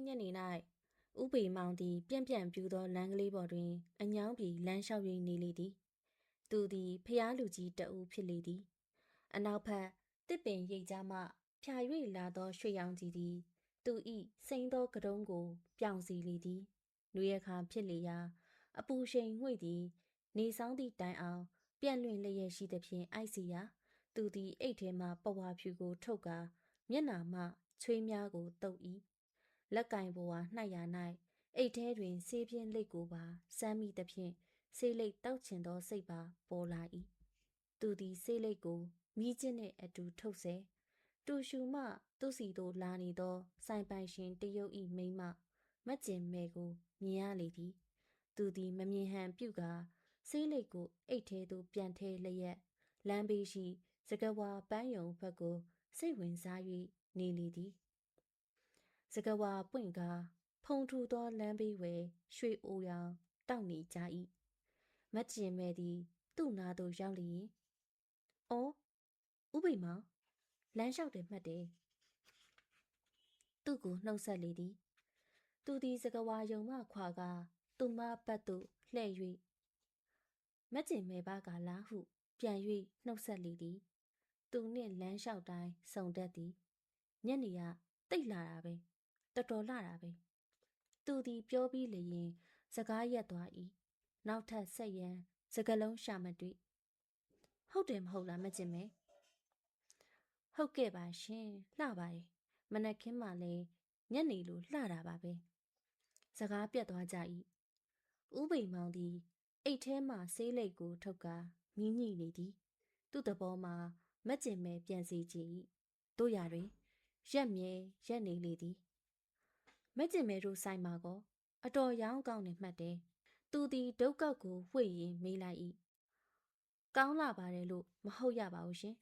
ညနေ၌ဥပေမောင်သည်ပြန့်ပြန့်ပြူသောလမ်းကလေးပေါ်တွင်အညောင်းပြီးလမ်းလျှောက်၍နေလေသည်သူသည်ဖျားလူကြီးတဦးဖြစ်လေသည်အနောက်ဘက်တစ်ပင်ရိပ်ကြားမှဖြာ၍လာသောရွှေရောင်ကြီးသည်သူ၏စိမ့်သောကတုံးကိုပြောင်စီလေသည်နွေရခါဖြစ်လေရာအပူရှိန်ငွေ့သည်နေဆောင်သည့်တိုင်အောင်ပြန့်လွင့်လျက်ရှိသဖြင့်အိုက်စီရာသူသည်အိတ်ထဲမှပဝါဖြူကိုထုတ်ကာမျက်နာမှချွေးများကိုတုပ်၏လက်ကင်ဘဝနှိုက်ရာ၌အိတ်ထဲတွင်ဆေးပြင်းလိတ်ကိုပါစမ်းမိသဖြင့်ဆေးလိတ်တောက်ချင်သောစိတ်ပါပေါ်လာ၏သူသည်ဆေးလိတ်ကိုမိကျင်းနှင့်အတူထုတ်စေတူရှူမှသူစီသို့လာနေသောဆိုင်ပိုင်ရှင်တရုတ်၏မိန်းမမကျင်မဲကိုမြင်ရလေသည်သူသည်မမြင်ဟန်ပြုကာဆေးလိတ်ကိုအိတ်ထဲသို့ပြန်ထဲလျက်လမ်းဘေးရှိစကဝါပန်းယုံဘက်ကိုစိတ်ဝင်စား၍နေလေသည်စကဝါပွင့်ကားဖုံထူသောလမ်းဘေးဝယ်ရွှေအိုရောင်တောက်နေကြ၏မကျင်မဲသည်သူ့နာသို့ရောက်လျင်အော်ဥပိမောင်လမ်းလျှောက်တယ်မှတ်တယ်သူ့ကိုနှုတ်ဆက်လေသည်သူသည်စကဝါယုံမှခွာကာသူမပတ်သို့လှည့်၍မကျင်မဲပါကလားဟုပြန်၍နှုတ်ဆက်လေသည်သူနှင့်လမ်းလျှောက်တိုင်းစုံတတ်သည်ညနေကတိတ်လာတာပဲတော်တော်လာတာပဲသူသည်ပြောပြီးလျင်စကားရက်သွား၏နောက်ထပ်ဆက်ရန်စကလုံးရှာမတွေ့ဟုတ်တယ်မဟုတ်လားမကျင်မဲဟုတ်ကဲ့ပါရှင်လှပါတယ်မနက်ခင်းမှလည်းညနေလိုလှတာပါပဲစကားပြတ်သွားကြ၏ဥပိန်မောင်သည်အိတ်ထဲမှဆေးလိပ်ကိုထုတ်ကာမြင်းညိနေသည်သူ့သဘောမှာမကျင်မဲပြန်စီကြည့်၏တို့ရတွင်ရက်မြဲရက်နေလေသည်မကျင်မဲတို့ဆိုင်မှာကောအတော်ရောင်းကောင်းနေမှတ်တယ်သူသည်ဒုက္ခကိုဝှေ့ရင်မေးလိုက်၏ကောင်းလာပါတယ်လို့မဟုတ်ရပါဘူးရှင်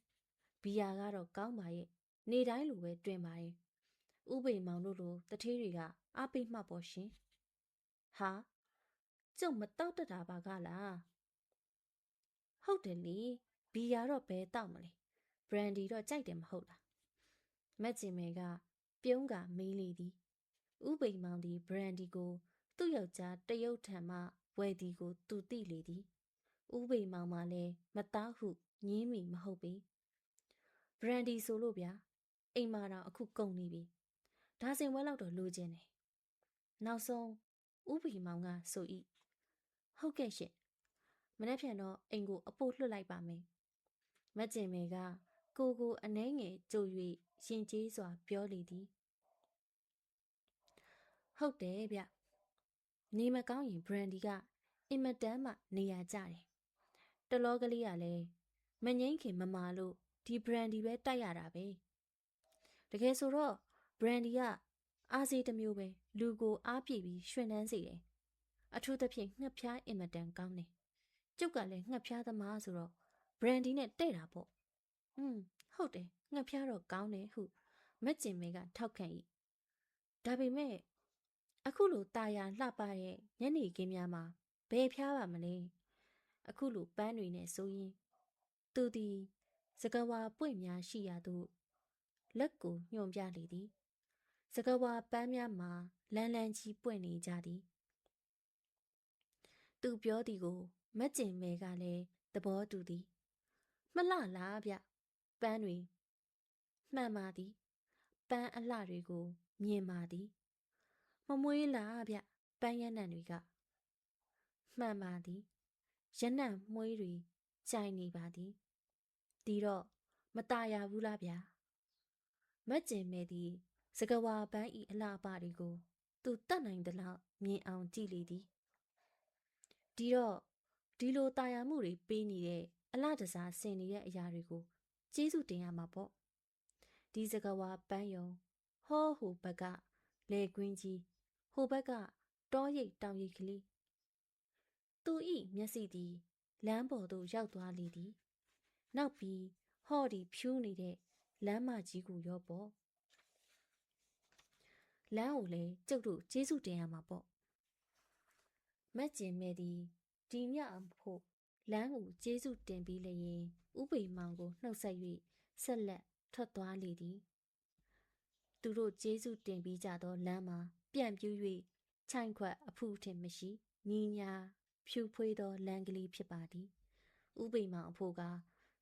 ဘီယာကတော့ကောင်းပါရဲ့နေတိုင်းလိုပဲတွင်ပါရဲ့ဥပိန်မောင်တို့လိုတထေးတွေကအားပေးမှတ်ပေါ်ရှင်ဟာကျုံမတောက်တတ်တာပါကလားဟုတ်တယ်လေဘီယာတော့ဘဲတောက်မလဲဘရန်ဒီတော့ကြိုက်တယ်မဟုတ်လားမက်ကျင်မဲကပြုံးကမေးလေသည်ဥပိန်မောင်သည်ဘရန်ဒီကိုသူ့ယောက်ျားတရုတ်ထံမှဝယ်သည်ကိုသူသိလေသည်ဥပိန်မောင်မှလည်းမသားဟုညင်းမိမဟုတ်ပေဘရန်ဒီဆိုလို့ဗျာအိမ်မာတော့အခုကုန်နေပြီဒါစင်ဝဲလောက်တော့လိုချင်တယ်နောက်ဆုံးဥပိန်မောင်ကဆို၏ဟုတ်ကဲ့ရှင်မနေ့ပြန်တော့အိမ်ကိုအပို့လွှတ်လိုက်ပါမယ်မက်ကျင်မေကကိုအနှဲငယ်ကြို၍ရင်ကျေးစွာပြောလေသည်ဟုတ်တယ်ဗျနေမကောင်းရင်ဘရန်ဒီကအင်မတန်မှနေရာကျတယ်တလောကလေးကလည်းမငိမ့်ခင်မမာလို့ဒီဘရန်ဒီပဲတိုက်ရတာပဲတကယ်ဆိုတော့ဘရန်ဒီကအားစေးတစ်မျိုးပဲလူကိုအားပြည့်ပြီးရွှင်နှန်းစေတယ်အထူးသဖြင့်ငှက်ဖျားအင်မတန်ကောင်းတယ်ကျုပ်ကလည်းငှက်ဖျားသမားဆိုတော့ဘရန်ဒီနဲ့တဲ့တာပေါ့ဟုတ်တယ်ငှက်ဖျားတော့ကောင်းတယ်ဟုမက်ကျင်မဲကထောက်ခံ၏ဒါပေမဲ့အခုလိုตาရလှပရဲ့ညနေခင်းများမှာဘယ်ဖျားပါမလဲအခုလိုပန်းတွေနဲ့ဆိုရင်သူသည်စကဝါပွင့်များရှိရာသို့လက်ကိုညွှန်ပြလေသည်စကဝါပန်းများမှာလန်းလန်းကြီးပွင့်နေကြသည်သူပြောသည်ကိုမက်ကျင်မဲကလည်းသဘောတူသည်မလှလားဗျပန်းတွေမှန်ပါသည်ပန်းအလှတွေကိုမြင်ပါသည်မမွေးလားဗျပန်းရနံ့တွေကမှန်ပါသည်ရနံ့မွေးတွေကြိုင်နေပါသည်ဒီတော့မตาရဘူးလားဗျမက်ကျင်မဲသည်စကဝါပန်းဤအလှပတွေကိုသူတတ်နိုင်သလောက်မြင်အောင်ကြည့်လေသည်ဒီတော့ဒီလိုตาရမှုတွေပေးနေတဲ့အလှတစားဆင်နေတဲ့အရာတွေကိုကျေးဇူးတင်ရမှာပေါ့ဒီစကဝါပန်းယုံဟောဟိုဘက်ကလေကွင်းကြီးဟိုဘက်ကတောရိပ်တောင်ရိပ်ကလေးသူဤမျက်စိသည်လမ်းပေါ်သို့ရောက်သွားလေသည်နောက်ပြီးဟော့ဒီဖြူးနေတဲ့လမ်းမကြီးကိုရောပေါ့လမ်းကိုလည်းကျုပ်တို့ကျေးဇူးတင်ရမှာပေါ့မက်ကျင်မဲသည်ဒီညအဖို့လမ်းကိုကျေးဇူးတင်ပြီးလျင်ဥပိန်မောင်ကိုနှုတ်ဆက်၍ဆက်လက်ထွက်သွားလေသည် သူတို့ကျေးဇူးတင်ပြီးကြသောလမ်းမှာပြန့်ပြူး၍ချိုင်ခွက်အဖူးထင်မရှိညီညာဖြူဖွေးသောလမ်းကလေးဖြစ်ပါသည်ဥပိမောင်အဖို့က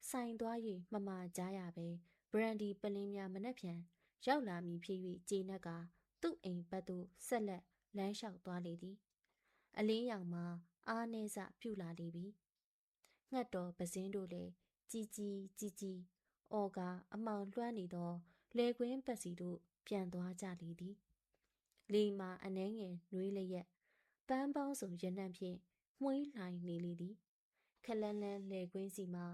ဆိုင်သွား၍မမကြားရပဲဘရန်ဒီပလင်းများမနှက်ဖြန်ရောက်လာမည်ဖြစ်၍ကျေနပ်ကသူ့အိမ်ဘက်သို့ဆက်လက်လမ်းလျှောက်သွားလေသည်အလင်းရောင်မှာအားနည်းစပြုလာလေပြီငှက်တော်ပစင်းတို့လည်းကြီးကြီးအော်ကအမောင်လွှမ်းနေသောလေကွင်းပတ်စီတို့ပြန်သွားကြလေသည်လေမှာအနှဲငယ်နှွေးလျက်ပန်းပေါင်းစုံရနံ့ဖြင့်မှွေးလှိုင်နေလေသည်ခလန်းလန်းလေကွင်းစီမှာ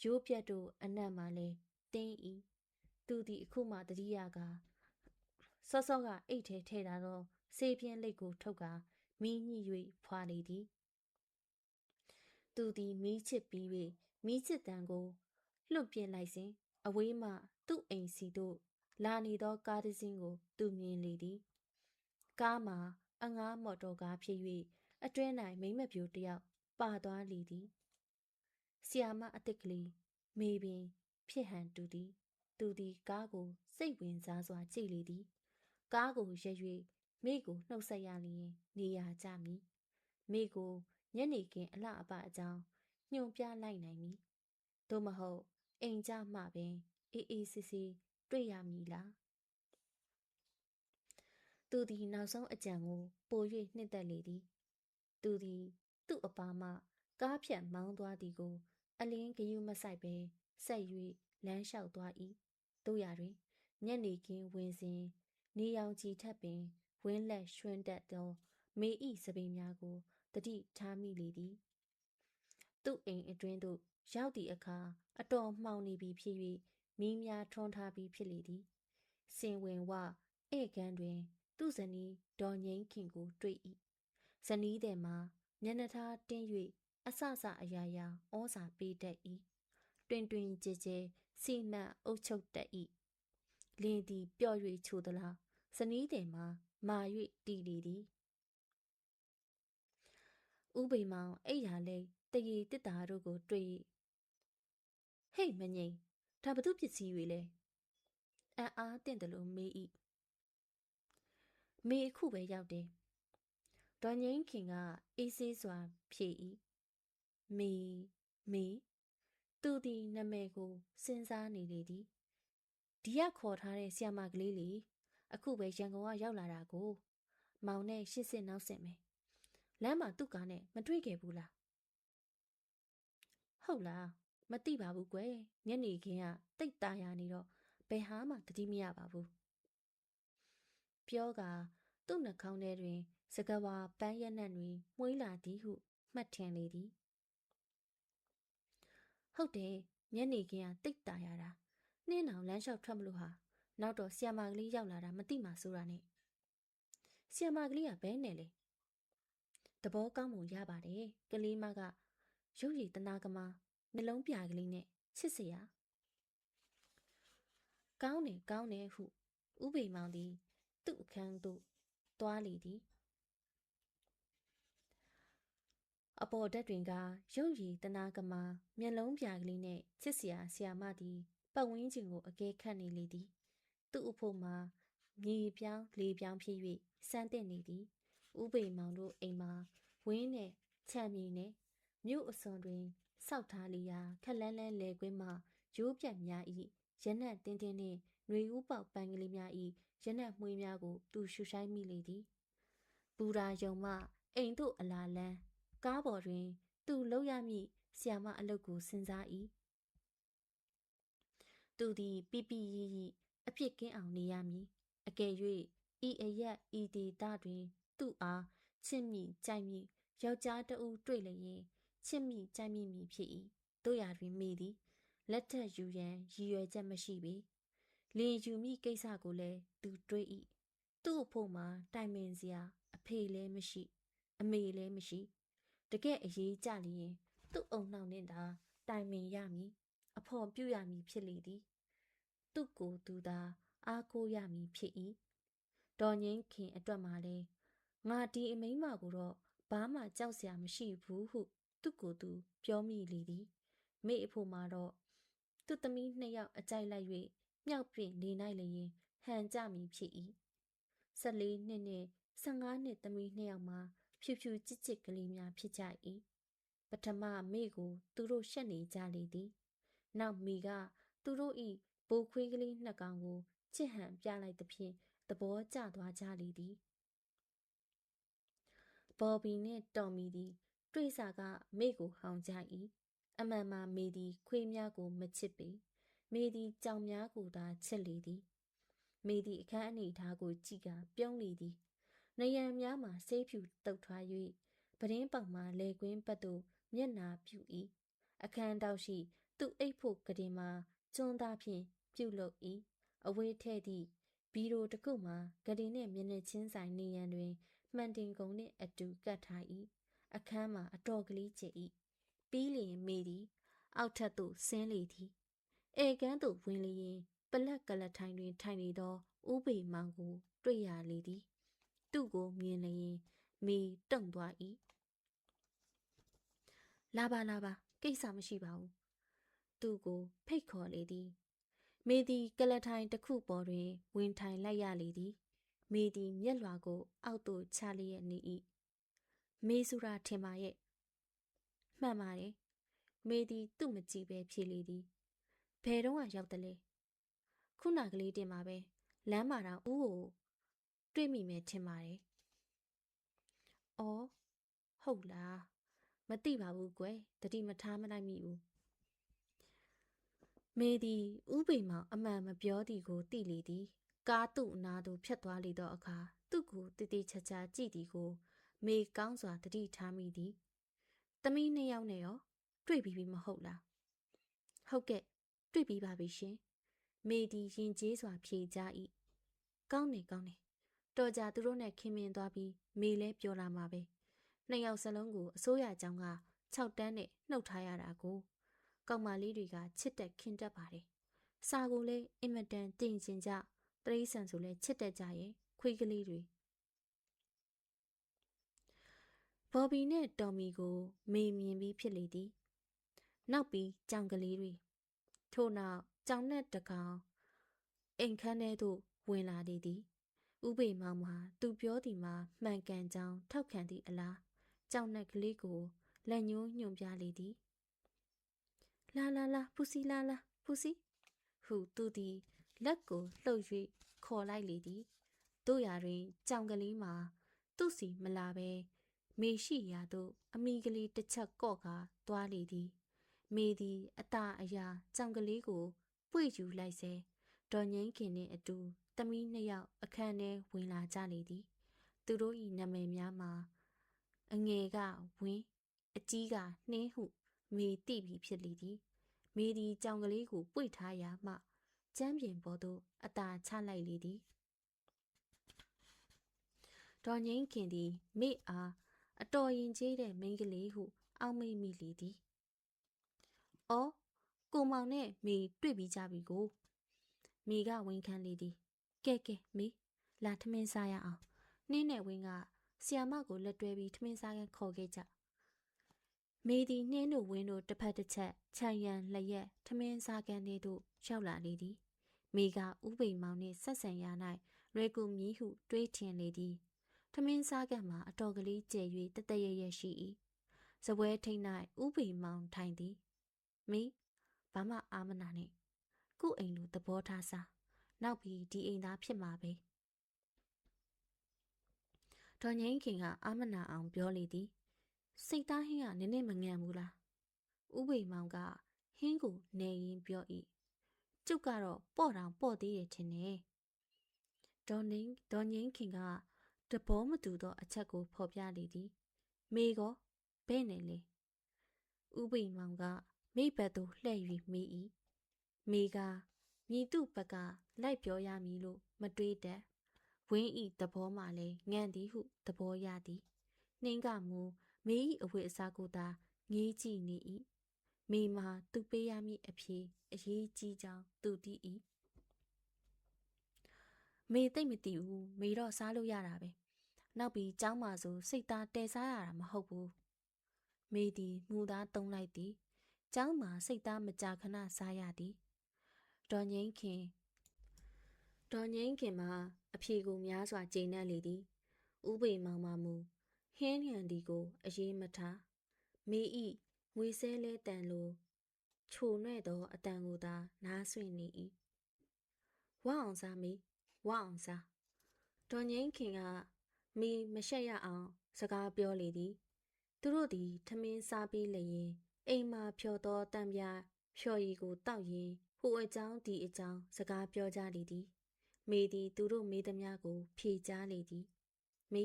ရိုးပြတ်တို့အနက်မှလည်းတင်းဤသူသည်အခုမှတတိယကစောကအိတ်ထဲထဲထားသောဆေးပြင်းလိတ်ကိုထုတ်ကာမီးညှိ၍ဖွာလေသည်သူသည်မီးချစ်ပြီး၍မီးချစ်တံကိုလွတ်ပြစ်လိုက်စဉ်အဝေးမှသူ့အိမ်စီသို့လာနေသောကားတစ်စင်းကိုသူမြင်လေသည်ကားမှာအငားမော်တော်ကားဖြစ်၍အတွင်း၌မိမ့်မပြိုတယောက်ပါသွားလေသည်ဆီယာမအသစ်ကလေးမေပင်ဖြစ်ဟန်တူသည်သူသည်ကားကိုစိတ်ဝင်စားစွာကြည့်လေသည်ကားကိုရက်၍မိကိုနှုတ်ဆက်ရလျင်နေရာကျမည်မိကိုညနေခင်းအလှအပအကြောင်းညွှန်ပြလိုက်နိုင်မည်သို့မဟုတ်အိမ်ကြမှပင်အေးအေးဆေးဆေးတွေ့ရမည်လားသူသည်နောက်ဆုံးအကြံကိုပို၍နှစ်သက်လေသည်သူသည်သူ့အပါမှကားဖြတ်မောင်းသွားသည်ကိုအလင်းဂယုမဆိုင်ပဲဆက်၍လမ်းလျှောက်သွား၏တို့ရတွင်ညနေခင်းဝင်စဉ်နေရောင်ခြည်ထပ်ပင်ဝင်းလက်ရွှင်တက်သောမေဤစပင်များကိုတတိထားမိလေသည်သူ့အိမ်အတွင်းသို့ရောက်သည့်အခါအတော်မှောင်နေပြီဖြစ်၍မီးများထွန်းထားပြီးဖြစ်လေသည်စင်ဝင်ဝဧကန်းတွင်သူ့ဇနီးဒေါ်ငိမ့်ခင်ကိုတွေ့၏ဇနီးသည်မှာမျက်နှာထားတင်း၍အဆအရာရာဩဇာပေးတတ်၏တွင်ကြဲကြဲစီမံအုပ်ချုပ်တတ်၏လင်းသည်ပျော့၍ချိုသလားဇနီးသည်မှာမာ၍တည်လေသည်ဥပိမောင်အိယာလိတ်တရေတစ်တာတို့ကိုတွေ့ဟိတ်မငိမ့်ဒါဘသူပစ္စည်းတွေလဲအံ့အားတင့်တယ်လို့မေး၏မေအခုပဲရောက်တယ်ဒေါ်ငိမ့်ခင်ကအေးဆေးစွာဖြေ၏မေသူသည်နာမည်ကိုစဉ်းစားနေလေသည်ဒီကခေါ်ထားတဲ့ဆီယာမကလေးလေအခုပဲရန်ကုန်ကရောက်လာတာကိုမောင်နဲ့ရှစ်စစ်နောက်စစ်မယ်လမ်းမှာသူ့ကားနဲ့မတွေ့ခဲ့ဘူးလားဟုတ်လားမသိပါဘူးကွယ်ညနေခင်းကတိတ်တာယာနေတော့ဘယ်ဟာမှတတိမရပါဘူးပြောကသူ့နှာခေါင်းထဲတွင်စကဝါပန်းရက်နံ့တွေမှွေးလာသည်ဟုမှတ်ထင်လေသည်ဟုတ်တယ်ညနေခင်းကတိတ်တာရတာနှင်းအောင်လမ်းလျှောက်ထွက်မလို့ဟာနောက်တော့ဆီယာမကလေးရောက်လာတာမသိမှဆိုတာနဲ့ဆီယာမကလေးကဘဲနဲ့လေသဘောကောင်းပုံရပါတယ်ကလေးမကရုပ်ရည်တနာကမာနှလုံးပြကလေးနဲ့ချစ်စရာကောင်းတယ်ဟုဥပိမောင်သည်သူ့အခန်းသို့သွားလေသည်အပေါ်ဓာတ်တွင်ကရုပ်ရည်တနာကမာမျက်လုံးပြကလေးနဲ့ချစ်စရာဆီယာမသည်ပတ်ဝန်းကျင်ကိုအကဲခတ်နေလေသည်သူ့အဖို့မှာမြေပြောင်းလေပြောင်းဖြစ်၍စမ်းသင့်နေသည်ဥပိမောင်တို့အိမ်မှာဝင်းနဲ့ခြံမြေနဲ့မြို့အစွန်တွင်စောက်ထားလျာခက်လန်းလန်းလေကွင်းမှရိုးပြတ်များ၏ရနံ့တင်းတင်းနှင့်ຫນွေဥပေါက်ပန်းကလေးများ၏ရနံ့မွှေးများကိုသူရှူဆိုင်မိလေသည်ဘူရာယုံမှအိမ်သို့အလာလန်းကားပေါ်တွင်သူလှုပ်ရမည့်ဆီယာမအလုပ်ကိုစဉ်းစား၏သူသည်ပိပိရီအဖြစ်ကင်းအောင်နေရမည်အကယ်၍ဤအရက်ဤဒေသတွင်သူ့အားချစ်မိကြိုက်မိယောက်ျားတဦးတွေ့လျင်ချစ်မိကြိုက်မိမည်ဖြစ်၏တို့ရာတွင်မိသည်လက်ထက်ယူရန်ရည်ရွယ်ချက်မရှိပေလင်ယူမိကိစ္စကိုလည်းသူတွေး၏သူ့အဖို့မှာတိုင်ပင်စရာအဖေလည်းမရှိအမေလည်းမရှိတကယ်အရေးကြလျင်သူ့အုံနှောက်နှင့်သာတိုင်ပင်ရမည်အဖော်ပြုရမည်ဖြစ်လေသည်သူ့ကိုယ်သူသာအားကိုးရမည်ဖြစ်၏ဒေါ်ငိမ့်ခင်အတွက်မှလည်းငါဒီအမိန်းမကိုတော့ဘာမှကြောက်စရာမရှိဘူးဟုသူ့ကိုယ်သူပြောမိလေသည်မိအဖို့မှာတော့သူ့သမီးနှစ်ယောက်အကြိုက်လိုက်၍မြောက်ပင်နေနိုင်လျင်ဟ ဟန်ကြမည်ဖြစ်၏14နှစ်နှင့်15နှစ်သမီးနှစ်ယောက်မှာဖြူဖြူချစ်ချစ်ကလေးများဖြစ်ကြ၏ပထမမိကိုသူတို့ရှက်နေကြလေသည်နောက်မိကသူတို့၏ဘိုးခွေးကလေးနှစ်ကောင်ကိုချစ်ဟန်ပြလိုက်သဖြင့်သဘောကျသွားကြလေသည်ဘော်ဘီနှင့်တော်မီသည်တွေ့စာကမိကိုဟောင်ကြ၏အမှန်မှာမိသည်ခွေးများကိုမချစ်ပေမိသည်ကြောင်များကိုသာချစ်လေသည်မိသည်အခန်းအနေထားကိုကြည့်ကပြုံးလေသည်နယံများမှာဆေးဖြူတုပ်ထွား၍ပဒင်းပေါက်မှလေကွင်းပတ်သို့မျက်နာပြူ၏အခန်းတောက်ရှိသူအိတ်ဖို့ကတင်မှာကျွန်းသားဖြင့်ပြုလုပ်၏အဝေးထဲ့သည့်ဘီရိုတစ်ခုမှာကတင်နှင့်မျက်နှာချင်းဆိုင်နေရန်တွင်မှန်တင်ကုန်နှင့်အတူကတ်ထား၏အခန်းမှာအတော်ကလေးကျ၏ပြီးလျင်မေသည်အောက်ထပ်သို့ဆင်းလေသည်ဧကန်းသို့ဝင်လျင်ပလက်ကလထိုင်တွင်ထိုင်နေသောဥပေမောင်ကိုတွေ့ရလေသည်သူ့ကိုမြင်လျင်မေတုန်သွား၏လာပါကိစ္စမရှိပါဘူးသူ့ကိုဖိတ်ခေါ်လေသည်မေသည်ကလထိုင်တစ်ခုပေါ်တွင်ဝင်ထိုင်လိုက်ရလေသည်မေသည်မျက်လွှာကိုအောက်သို့ချလျက်နေ၏မေစုရာထင်ပါရဲ့မှန်ပါတယ်မေသည်သူ့မကြည့်ပဲဖြေလေသည်ဘယ်တော့ရောက်တယ်လဲခုနကလေးတင်ပါပဲလမ်းမှာတော့ဦးကိုတွေ့မိမယ်ထင်ပါတယ်အော်ဟုတ်လားမသိပါဘူးကွယ်တတိမထားမနိုင်မိဘူးမေသည်ဥပေမောင်အမှန်မပြောသည်ကိုသိလေသည်ကားသူ့အနာသို့ဖြတ်သွားလေသောအခါသူ့ကိုတည်တည်ချာချာကြည့်သည်ကိုမေကောင်းစွာတတိထားမိသည်သမီးနှစ်ယောက်နဲ့ရောတွေ့ပြီးပြီမဟုတ်လားဟုတ်ကဲ့တွေ့ပြီးပါပြီရှင်မေသည်ရင်ကျေးစွာဖြေကြ၏ကောင်းနေတော်ကြသူတို့နဲ့ခင်မင်သွားပြီးမေလဲပြောလာမှာပဲနှစ်ယောက်စလုံးကိုအစိုးရကျောင်းက6တန်းနဲ့နှုတ်ထားရတာကိုကောင်မလေးတွေကချစ်တက်ခင်တက်ပါတယ်စာကိုလည်းအင်မတန်တင်ကျင်ကြတရိษံဆိုလဲချစ်တက်ကြရဲ့ခွေးကလေးတွေဘော်ဘီနဲ့တော်မီကိုမေမြင်ပြီးဖြစ်လေသည်နောက်ပြီးကြောင်ကလေးတွေထို့နောက်ကြောင်နဲ့တကောင်အိမ်ခန်းထဲသို့ဝင်လာလေသည်ဥပေမောင်မှာသူပြောသည်မှာမှန်ကန်ကြောင်းထောက်ခံသည့်အလားကြောင်နဲ့ကလေးကိုလက်ညှိုးညွှန်ပြလေသည်လာပူစီလာပူစီဟုသူသည်လက်ကိုလှုပ်၍ခေါ်လိုက်လေသည်တို့ရာတွင်ကြောင်ကလေးမှာသူ့စီမလာပဲမေရှိရာသို့အမိကလေးတစ်ချက်ကော့ကာသွားလေသည်မေသည်အသာအရာကြောင်ကလေးကိုပွေ့ယူလိုက်စေဒေါ်ငိမ့်ခင်နှင့်အတူသမီးနှစ်ယောက်အခန်းထဲဝင်လာကြလေသည်သူတို့၏နာမည်များမှာအငယ်ကဝင်းအကြီးကနှင်းဟုမေသိပြီးဖြစ်လေသည်မေသည်ကြောင်ကလေးကိုပွေ့ထားရာမှကျမ်းပြင်ပေါ်သို့အသာချလိုက်လေသည်ဒေါ်ငိမ့်ခင်သည်မေအားအတော်ရင်ကျေးတဲ့မိန်းကလေးဟုအောက်မေ့မိလေသည်အော်ကိုမောင်နဲ့မေတွေ့ပြီးကြပြီကိုမေကဝန်ခံလေသည်ကဲမေလာထမင်းစားရအောင်နှင်းနဲ့ဝင်းကဆီယာမကိုလက်တွဲပြီးထမင်းစားကန်ခေါ်ခဲ့ကြမေသည်နှင်းတို့ဝင်းတို့တစ်ဖက်တစ်ချက်ခြံရံလျက်ထမင်းစားကန်လေးတို့ရောက်လာလေသည်မေကဥပိန်မောင်နှင့်ဆက်ဆံရ၌လွယ်ကူမည်ဟုတွေးထင်လေသည်ထမင်းစားကန်မှာအတော်ကလေးကျဲ၍တတရရရှိ၏စပွဲထိပ်၌ဥပိန်မောင်ထိုင်သည်မေဘာမှအာမနာနဲ့ခုအိမ်လိုသဘောထားစားနောက်ပြီးဒီအိမ်သားဖြစ်မှာပဲဒေါ်ငိမ့်ခင်ကအာမနာအောင်ပြောလေသည်စိတ်သားဟင်းကနည်းနည်းမငန်ဘူးလားဥပိန်မောင်ကဟင်းကိုနေရင်ပြော၏ကျုပ်ကတော့ပေါ့တောင်ပေါ့သေးတယ်ထင်တယ်ဒေါ်ငိမ့်ခင်ကတဘောမတူသောအချက်ကိုဖော်ပြလေသည်မေကောဘဲ့နေလေဥပိန်မောင်ကမိဘက်သို့လှည့်၍မေး၏မေကမြည်သူ့ဘက်ကလိုက်ပြောရမည်လို့မတွေးတတ်ဝင်းဤသဘောမှလည်းငန့်သည်ဟုသဘောရသည်နှင်းကမူမေ၏အဝတ်အစားကိုသာငေးကြည့်နေ၏မေမှာသူပေးရမည့်အဖြေအရေးကြီးကြောင်းသူသိ၏မေသိမသိဘူးမေတော့စားလို့ရတာပဲနောက်ပြီးကျောင်းမှာဆိုစိတ်သားတဲစားရတာမဟုတ်ဘူးမေသည်မူသားသုံးလိုက်သည်ကျောင်းမှာစိတ်သားမကြာခဏစားရသည်ဒေါ်ငိမ့်ခင် ဒေါ်ငင်းခင်မှာအဖြေကိုများစွာကျေနပ်လေသည်ဥပေမောင်မမူဟင်းညံဒီကိုအရေးမထားမေဤငွေဆဲလဲတန်လိုချိုနှဲ့သောအတန်ကိုသာနားဆွင့်နေ၏ဝအောင်စားမေဝအောင်စားဒေါ်ငင်းခင်ကမေမရှက်ရအောင်စကားပြောလေသည်သူတို့သည်ထမင်းစားပြီးလျင်အိမ်မှာဖြော်သောတံပြားဖြော်ရည်ကိုတောက်ရင်းဟိုအကြောင်းဒီအကြောင်းစကားပြောကြလေသည်မေသည်သူတို့မေးသမျှကိုဖြေကြားလေသည်မေ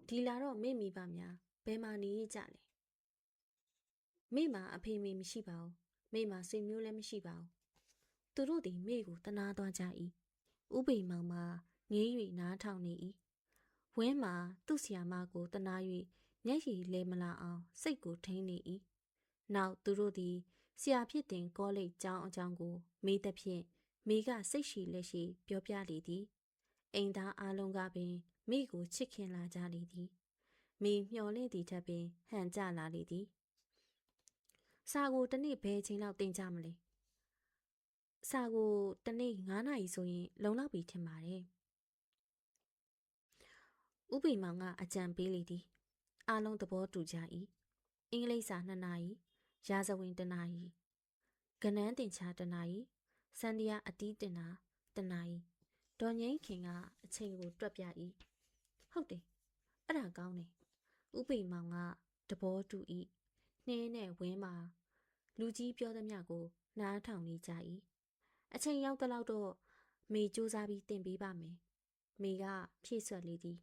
ဒီလာတော့မေမိပါများဘယ်မှာနေရကြလဲမေမှာအဖေမေမရှိပါဘူးမေမှာဆွေမျိုးလည်းမရှိပါဘူးသူတို့သည်မေကိုတနာသွားကြ၏ဥပေမောင်မှာငေး၍နားထောင်နေ၏ဝင်းမှာသူ့ဆီယာမကိုတနာ၍မျက်ရည်လဲမလာအောင်စိတ်ကိုထိန်းနေ၏နောက်သူတို့သည်ဆရာဖြစ်တင်ကောလိပ်ကျောင်းအကြောင်းကိုမေးသဖြင့်မေကစိတ်ရှိလက်ရှိပြောပြလေသည်အိမ်သားအားလုံးကပင်မိကိုချစ်ခင်လာကြလေသည်မိမျှော်လင့်သည့်ထက်ပင်ဟန်ကြလာလေသည်စာကိုတစ်နေ့ဘယ်ချိန်လောက်တင်ကြမလဲစာကိုတစ်နေ့9 နာရီဆိုရင်လုံလောက်ပြီထင်ပါတယ်ဥပိမောင်ကအကြံပေးလေသည်အားလုံးသဘောတူကြ၏အင်္ဂလိပ်စာ2 နာရီရာဇဝင်1 နာရီကဏန်းတင်ချ1 နာရီစန္ဒယာအတီးတင်တာ1 နာရီဒေါ်ငိမ့်ခင်ကအချိန်ကိုတွက်ပြ၏ဟုတ်တယ်အဲ့ဒါကောင်းတယ်ဥပိမောင်ကသဘောတူ၏နှင်းနဲ့ဝင်းမှာလူကြီးပြောသမျှကိုနားထောင်နေကြ၏အချိန်ရောက်တဲ့လောက်တော့မေစူးစမ်းပြီးတင်ပေးပါမယ်မေကဖြည့်ဆွက်လေသည်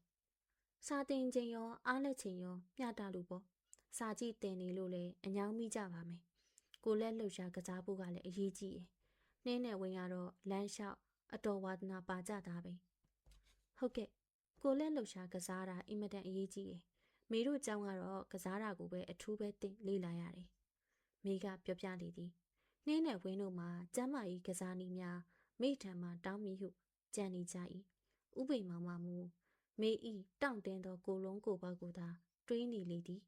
စာတင်ချိန်ရောအားလက်ချိန်ရောမျှတလို့ပေါ့စာကြည့်တင်နေလို့လည်းအညောင်းမိကြပါမယ်ကိုလက်လှုပ်ရှားကစားဖို့ကလည်းအရေးကြီးတယ်နှင်းနဲ့ဝင်းကတော့လမ်းလျှောက်အတော်ဝါဒနာပါကြတာပဲဟုတ်ကဲ့ကိုလက်လှုပ်ရှားကစားတာအင်မတန်အရေးကြီးတယ်မေတို့ကျောင်းကတော့ကစားတာကိုပဲအထူးပဲတင်လေ့လာရတယ်မေကပြောပြလေသည်နှင်းနဲ့ဝင်းတို့မှာကျမ်းမာရေးကစားနည်းများမိထံမှတောင်းမိဟုကြံနေကြ၏ဥပိမောင်မမူမေဤတောင့်တင်းသောကိုလုံးကိုပေါက်ကိုသာတွေးနေလေသည်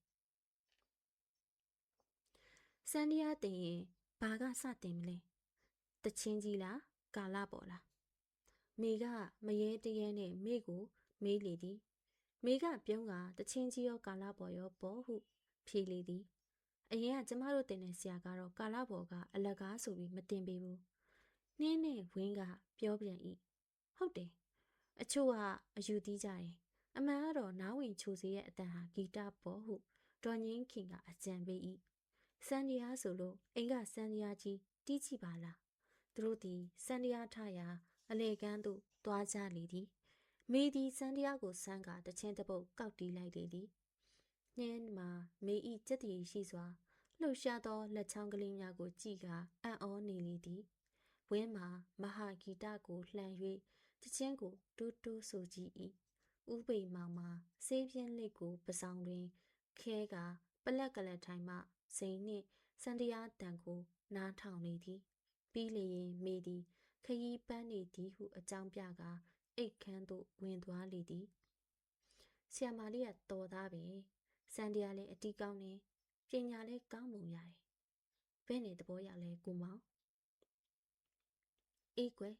စန္ဒယာတင်ရင်ဘာကစတင်မလဲတချင်းကြီးလားကာလပေါ်လားမေကမရဲတရဲနဲ့မေကိုမေးလေသည်မေကပြုံးကတချင်းကြီးရောကာလပေါ်ရောပေါ်ဟုဖြေလေသည်အရင်ကကျမတို့တင်တဲ့ဆရာကတော့ကာလပေါ်ကအလကားဆိုပြီးမတင်ပေးဘူးနှင်းနဲ့ဝင်းကပြောပြန်၏ဟုတ်တယ်အချို့ကအယူသီးကြတယ်အမှန်ကတော့နားဝင်ချိုစေရဲ့အတန်ဟာဂီတပေါ်ဟုဒေါ်ငင်းခင်ကအကြံပေး၏စန္ဒယာဆိုလို့အိမ်ကစန္ဒယာကြီးတီးကြည့်ပါလားသူတို့သည်စန္ဒယာထရာအလေကန်းသို့သွားကြလေသည်မေသည်စန္ဒယာကိုဆန်းကတချင်းတပုတ်ကောက်တီးလိုက်လေသည်နှင်းမှာမေဤကြက်တည်ရှိစွာလှုပ်ရှားသောလက်ချောင်းကလေးများကိုကြည့်ကအံ့ဩနေလေသည်ဝင်းမှာမဟာဂီတကိုလှန်၍တချင်းကိုတိုးတိုးဆိုကြည့်၏ဥပိမောင်မှာဆေးပြင်းလက်ကိုပဆောင်တွင်ခဲကပလက်ကလတ်ထိုင်မှစိန်နှင့်စန္ဒယာတန်ကိုနားထောင်နေသည်ပြီးလျင်မေသည်ခရီးပန်းနေသည်ဟုအကြောင်းပြကအိတ်ခမ်းသို့ဝင်သွားလေသည်ဆရာမလေးကတော်သားပဲစန္ဒယာလည်းအတီးကောင်းနေပညာလည်းကောင်းပုံရတယ်ဘယ်နဲ့သဘောရလဲကိုမောင်အေးကွယ်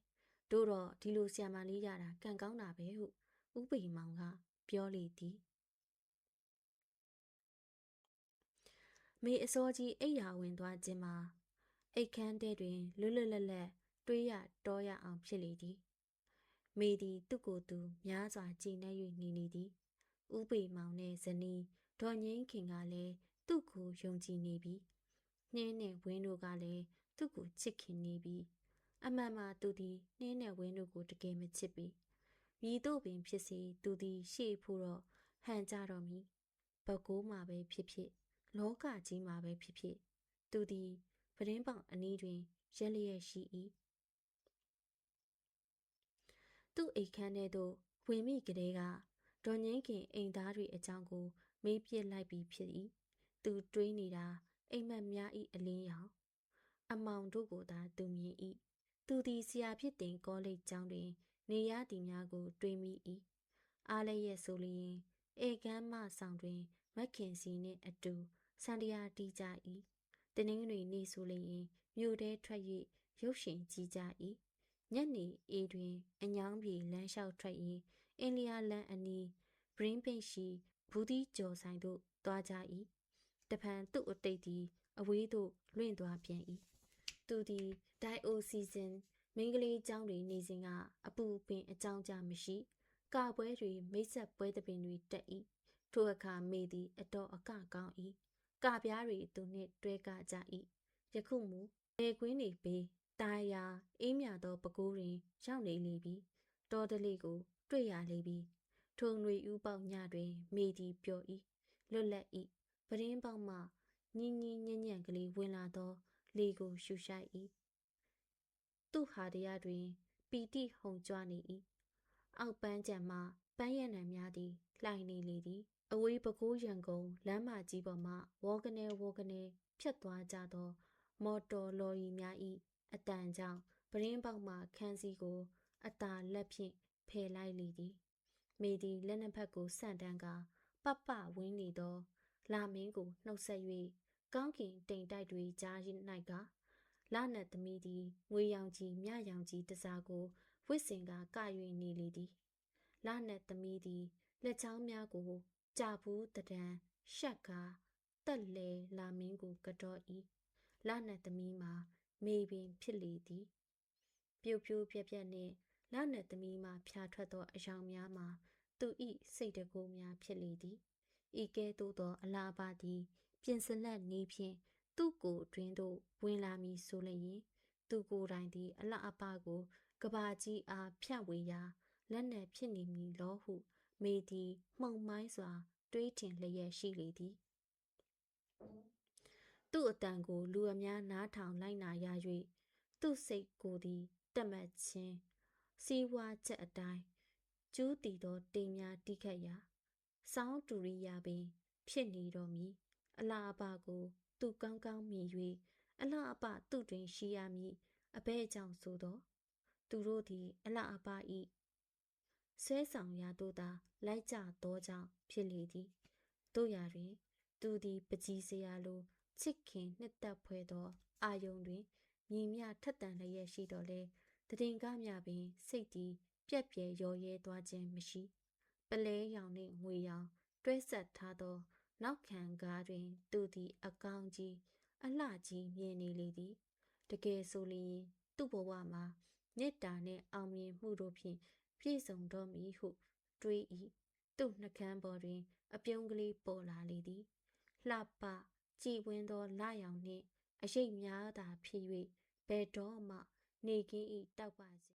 တို့တော့ဒီလိုဆရာမလေးရတာကံကောင်းတာပဲဟုဥပိမောင်ကပြောလေသည်မေအစောကြီးအိယာဝင်သွားခြင်းမှာအိတ်ခမ်းတဲတွင်လွတ်လွတ်လပ်လပ်တွေးရတောရအောင်ဖြစ်လေသည်မေသည်သူ့ကိုယ်သူများစွာကြည်နပ်၍နေနေသည်ဥပိမောင်နှင့်ဇနီးဒေါ်ငိမ့်ခင်ကလည်းသူ့ကိုယုံကြည်နေပြီနှင်းနဲ့ဝင်းတို့ကလည်းသူ့ကိုချစ်ခင်နေပြီအမှန်မှသူသည်နှင်းနဲ့ဝင်းတို့ကိုတကယ်မချစ်ပြီမည်သို့ပင်ဖြစ်စေသူသည်ရှေ့ဖို့တော့ဟန်ကြတော့မည်ဘကိုးမှာပဲဖြစ်ဖြစ်လောကကြီးမှာပဲဖြစ်ဖြစ်သူသည်ပဒင်းပေါင်အနီးတွင်ရက်လျက်ရှိ၏သူ့အိတ်ခမ်းထဲသို့ဝင်မိကလေးကဒေါ်ငိမ့်ခင်အိမ်သားတွေအကြောင်းကိုမေးပြစ်လိုက်ပြီးဖြစ်၏သူတွေးနေတာအိမ်မက်များ၏အလင်းရောင်အမောင်တို့ကိုသာသူမြင်၏သူသည်ဆရာဖြစ်တင်ကောလိပ်ကျောင်းတွင်နေရသည်များကိုတွေးမိ၏အားလည်းရဲ့ဆိုလျင်ဧကန်းမဆောင်တွင်မက်ခင်စီနှင့်အတူစန္ဒယာတီးကြ၏တင်းငင်းတွေနေဆိုလျင်မြို့ထဲထွက်၍ရုပ်ရှင်ကြည့်ကြ၏ ညနေအေးတွင်အညောင်းပြေလမ်းလျှောက်ထွက်ရင်အင်းလျာလမ်းအနီးဘရင်းပိတ်ရှိဘူးသီးကျော်ဆိုင်သို့သွားကြ၏တဖန်သူ့အတိတ်သည်အဝေးသို့လွင့်သွားပြန်၏သူသည်ဒိုင်အိုစီဇန်မင်းကလေးကျောင်းတွင်နေစဉ်ကအပူပင်အကြောင်းကြားမရှိကာပွဲတွေမိတ်ဆက်ပွဲသပင်တွေတက်၏ထိုအခါမေသည်အတော်အကကောင်း၏ကပြားတွေသူနှင့်တွဲကကြ၏ယခုမူလေကွင်းနေပေတာယာအေးမြသောပကိုးတွင်ရောက်နေလေပြီတော်တလေးကိုတွေ့ရလေပြီထိုຫນွေဥပေါက်ညတွင်မေသည်ပျော်၏လွတ်လပ်၏ပရင်းပေါက်မှညင်းညင်းညံ့ညံ့ကလေးဝင်လာသောလေကိုရှူရှိုက်၏သူ့ဟာတရားတွင်ပီတိဟုန်ကြွနေ၏အောက်ပန်းကြံမှပန်းရံနံများသည်လှိုင်နေလေသည်အဝေးပကိုးရန်ကုန်လမ်းမကြီးပေါ်မှဝေါကနေဖြတ်သွားကြသောမော်တော်လော်ရီများ၏အတန်ကြောင့်ပရင်းပေါက်မှခန်းစည်းကိုအသာလက်ဖြင့်ဖယ်လိုက်လေသည်မေသည်လက်နှစ်ဖက်ကိုဆန့်တန်းကပပဝင်းနေသောလာမင်းကိုနှုတ်ဆက်၍ကောင်းကင်တိမ်တိုက်တွေကြား၌ကလနတ်သမီးသည်ငွေရောင်ကြီးမြရောင်ကြီးတစားကိုဝစ်စင်က၍နေလေသည်လနတ်သမီးသည်လက်ချောင်းများကိုကြာဘူးတဒံရှက်ကာတက်လေလာမင်းကိုကတော့၏လနတ်သမီးမှာမေပင်ဖြစ်လေသည်ပြိုပြိုပြက်ပြက်နှင့်လနတ်သမီးမှဖြာထွက်သောအယောင်များမှာသူ၏စိတ်တကူများဖြစ်လေသည်ဤကဲ့သို့သောအလားပါသည်ပြင်စလက်နေဖြင့်သူ့ကိုယ်တွင်သို့ဝင်လာမည်ဆိုလျင်သူကိုယ်တိုင်သည်အလှအပကိုကဘာကြီးအားဖြန့်ဝေရာလက်နက်ဖြစ်နေမည်လောဟုမေသည်မှုန်မိုင်းစွာတွေးထင်လျက်ရှိလေသည်သူ့အတန်ကိုလူအများနားထောင်လိုက်နာရ၍သူ့စိတ်ကိုယ်သည်တက်မှတ်ခြင်းစီးဝါးချက်အတိုင်းကျူးတည်သောတိမ်များတီးခတ်ရာစောင်းတူရိယာပင်ဖြစ်နေတော်မူအလှအပကိုသူကောင်းကောင်းမြင်၍အလှအပသူ့တွင်ရှိရမည်အဘဲကြောင့်ဆိုသောသူတို့သည်အလှအပ၏ဆွဲဆောင်ရာသို့သာလိုက်ကြသောကြောင့်ဖြစ်လေသည်တို့ရာတွင်သူသည်ပကြီးစရာလိုချစ်ခင်နှစ်သက်ဖွယ်သောအာယုန်တွင်မြည်မြထက်တန်လျက်ရှိတော်လဲတည်ငါမြပင်စိတ်သည်ပြက်ပြဲရော်ရဲသွားခြင်းမရှိပလဲရောင်နှင့်ငွေရောင်တွဲဆက်ထားသောနောက်ခံကားတွင်သူသည်အကောင်းကြီးအလှကြီးမြင်နေလေသည်တကယ်ဆိုလျင်သူ့ဘဝမှာမေတ္တာနှင့်အောင်မြင်မှုတို့ဖြင့်ပြည့်စုံတော်မူဟုတွေး၏သူ့နှကမ်းပေါ်တွင်အပြုံးကလေးပေါ်လာလေသည်လှပကြည်ဝင်းသောလရောင်နှင့်အရိပ်များသာဖြစ်၍ဘယ်တော့မှနေကင်း၏တောက်ပစေ